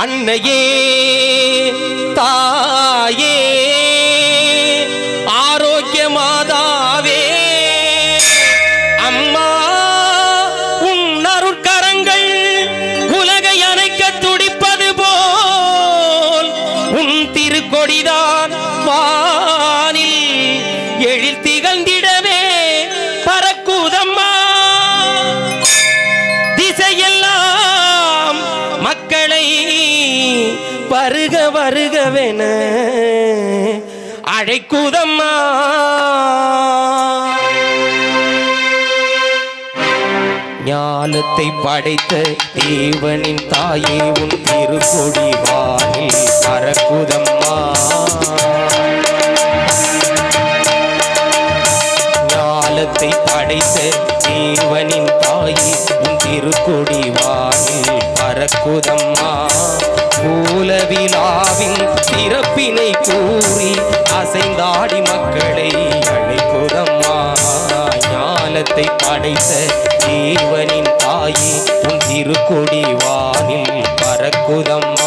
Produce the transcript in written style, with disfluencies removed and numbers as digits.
அன்னையே தாயே ஆரோக்கிய மாதாவே அம்மா உன் அருட்கரங்கள் உலகை அணைக்க துடிப்பது போல் உன் திருக்கொடிதான் வானில் எழில் திகழ்ந்திடவே பறக்குதம்மா. திசையெல்லாம் மக்களை வருக வருகவென அழைக்குதம்மா. ஞானத்தை படைத்த தேவனின் தாயே உன் திருக்கொடி வானில் பறக்குதம்மா. ஞானத்தை படைத்த தேவனின் தாயே உன் திருக்கொடி வானில் பறக்குதம்மா. மூலவிழாவின் சிறப்பினை கூறி அசைந்தாடி மக்களை அழைக்குதம்மா. ஞானத்தை படைத்த தேவனின் தாயே உன் திருக்கொடி வானில் பறக்குதம்மா.